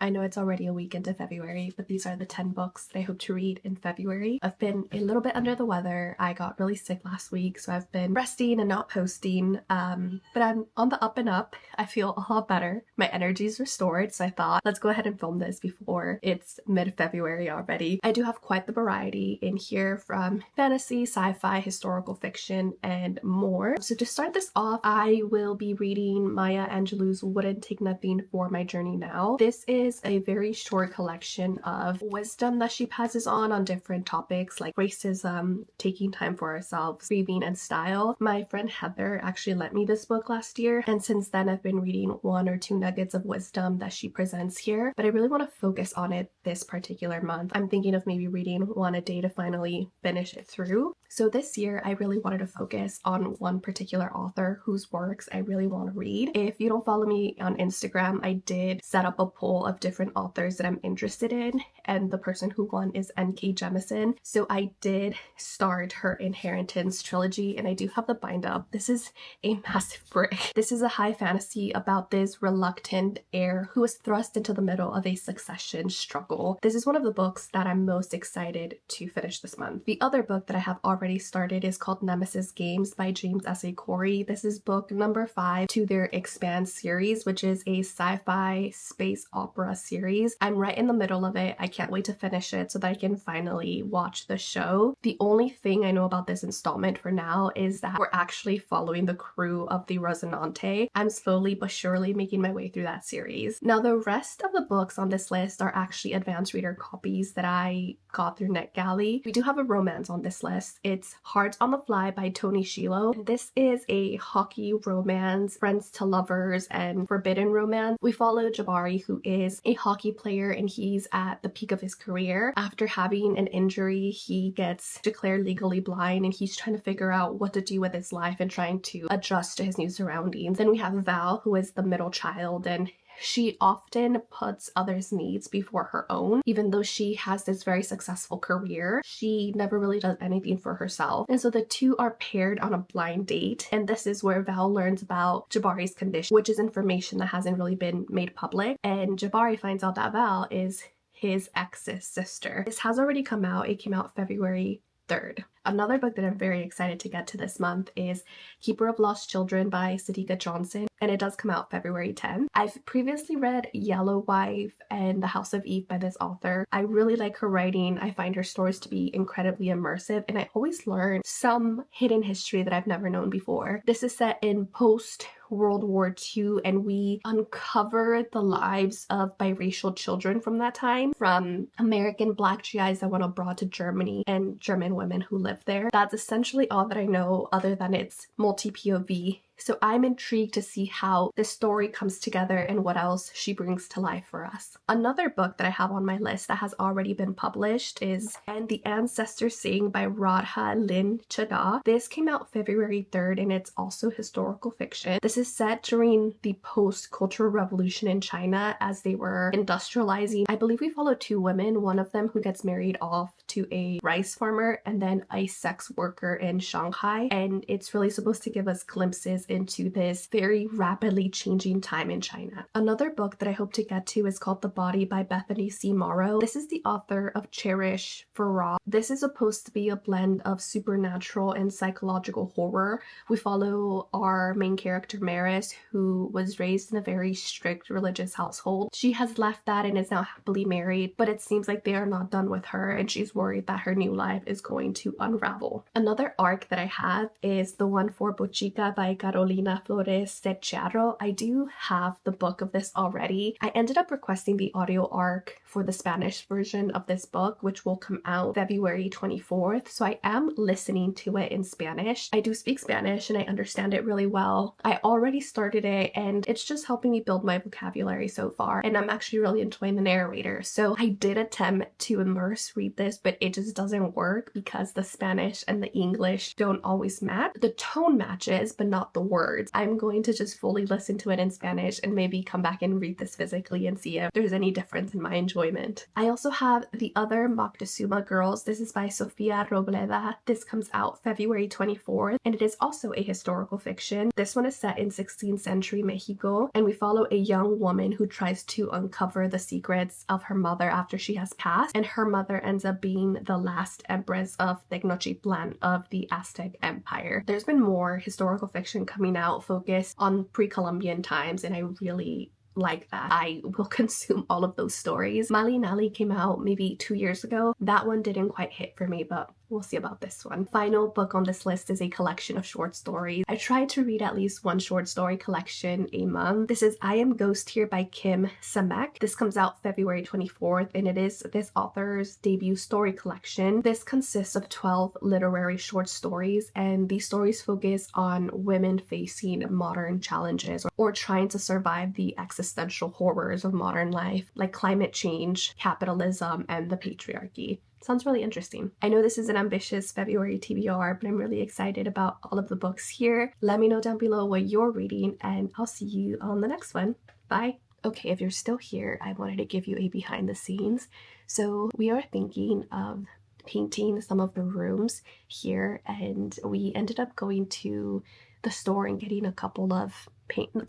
I know it's already a week into February, but these are the 10 books that I hope to read in February. I've been a little bit under the weather. I got really sick last week, so I've been resting and not posting, but I'm on the up and up. I feel a lot better. My energy's restored, so I thought, let's go ahead and film this before it's mid-February already. I do have quite the variety in here, from fantasy, sci-fi, historical fiction, and more. So to start this off, I will be reading Maya Angelou's Wouldn't Take Nothing for My Journey Now. This is a very short collection of wisdom that she passes on different topics like racism, taking time for ourselves, grieving, and style. My friend Heather actually lent me this book last year, and since then I've been reading 1 or 2 nuggets of wisdom that she presents here, but I really want to focus on it this particular month. I'm thinking of maybe reading 1 a day to finally finish it through. So this year I really wanted to focus on one particular author whose works I really want to read. If you don't follow me on Instagram, I did set up a poll of different authors that I'm interested in, and the person who won is N.K. Jemisin. So I did start her Inheritance trilogy, and I do have the bind up. This is a massive brick. This is a high fantasy about this reluctant heir who is thrust into the middle of a succession struggle. This is one of the books that I'm most excited to finish this month. The other book that I have already started is called Nemesis Games by James S. A. Corey. This is book number 5 to their Expand series, which is a sci-fi space opera series. I'm right in the middle of it. I can't wait to finish it so that I can finally watch the show. The only thing I know about this installment for now is that we're actually following the crew of the Rosinante. I'm slowly but surely making my way through that series. Now, the rest of the books on this list are actually advanced reader copies that I got through NetGalley. We do have a romance on this list. It's Hearts on the Fly by Toni Shiloh. This is a hockey romance, friends to lovers, and forbidden romance. We follow Jabari, who is a hockey player, and he's at the peak of his career. After having an injury, he gets declared legally blind, and he's trying to figure out what to do with his life and trying to adjust to his new surroundings. Then we have Val, who is the middle child, and she often puts others' needs before her own. Even though she has this very successful career, she never really does anything for herself. And so the two are paired on a blind date. And this is where Val learns about Jabari's condition, which is information that hasn't really been made public. And Jabari finds out that Val is his ex's sister. This has already come out. It came out February 3rd. Another book that I'm very excited to get to this month is Keeper of Lost Children by Sadeqa Johnson, and it does come out February 10th. I've previously read Yellow Wife and The House of Eve by this author. I really like her writing. I find her stories to be incredibly immersive, and I always learn some hidden history that I've never known before. This is set in post-World War II, and we uncover the lives of biracial children from that time, from American Black GIs that went abroad to Germany and German women who lived there. That's essentially all that I know, other than it's multi-POV. So I'm intrigued to see how this story comes together and what else she brings to life for us. Another book that I have on my list that has already been published is And the Ancestors Sing by Radha Lynn Chaddah. This came out February 3rd, and it's also historical fiction. This is set during the post-Cultural Revolution in China as they were industrializing. I believe we follow 2 women, one of them who gets married off to a rice farmer and then a sex worker in Shanghai. And it's really supposed to give us glimpses into this very rapidly changing time in China. Another book that I hope to get to is called The Body by Bethany C. Morrow. This is the author of Cherish for Raw. This is supposed to be a blend of supernatural and psychological horror. We follow our main character Maris, who was raised in a very strict religious household. She has left that and is now happily married, but it seems like they are not done with her, and she's worried that her new life is going to unravel. Another arc that I have is the one for Bochica by Carolina Florez Cerchiaro. I do have the book of this already. I ended up requesting the audio arc for the Spanish version of this book, which will come out February 24th. So I am listening to it in Spanish. I do speak Spanish and I understand it really well. I already started it and it's just helping me build my vocabulary so far. And I'm actually really enjoying the narrator. So I did attempt to immerse read this, but it just doesn't work because the Spanish and the English don't always match. The tone matches, but not the the words. I'm going to just fully listen to it in Spanish and maybe come back and read this physically and see if there's any difference in my enjoyment. I also have the other Moctezuma Girls. This is by Sofia Robleda. This comes out February 24th, and it is also a historical fiction. This one is set in 16th century Mexico, and we follow a young woman who tries to uncover the secrets of her mother after she has passed, and her mother ends up being the last empress of Tenochtitlan of the Aztec Empire. There's been more historical fiction coming out focused on pre-Columbian times, and I really like that. I will consume all of those stories. Mali Nali came out maybe 2 years ago. That one didn't quite hit for me, but we'll see about this one. Final book on this list is a collection of short stories. I try to read at least one short story collection a month. This is I Am Ghost Here by Kim Semak. This comes out February 24th, and it is this author's debut story collection. This consists of 12 literary short stories, and these stories focus on women facing modern challenges or trying to survive the existential horrors of modern life, like climate change, capitalism, and the patriarchy. Sounds really interesting. I know this is an ambitious February TBR, but I'm really excited about all of the books here. Let me know down below what you're reading, and I'll see you on the next one. Bye! Okay, if you're still here, I wanted to give you a behind the scenes. So we are thinking of painting some of the rooms here, and we ended up going to the store and getting a couple of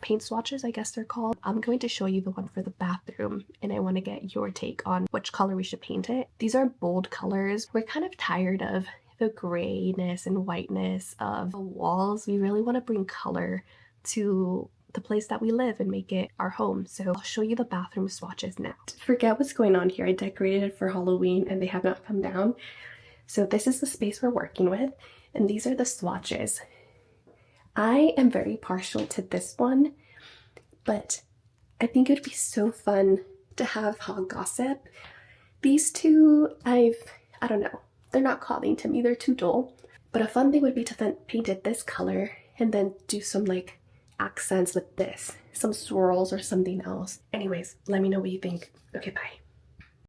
paint swatches, I guess they're called. I'm going to show you the one for the bathroom, and I want to get your take on which color we should paint it. These are bold colors. We're kind of tired of the grayness and whiteness of the walls. We really want to bring color to the place that we live and make it our home. So I'll show you the bathroom swatches now. Forget what's going on here. I decorated it for Halloween and they have not come down. So this is the space we're working with, and these are the swatches. I am very partial to this one, but I think it would be so fun to have hot gossip. These two, I don't know, they're not calling to me, they're too dull. But a fun thing would be to paint it this color and then do some like accents with this, some swirls or something else. Anyways, let me know what you think. Okay, bye.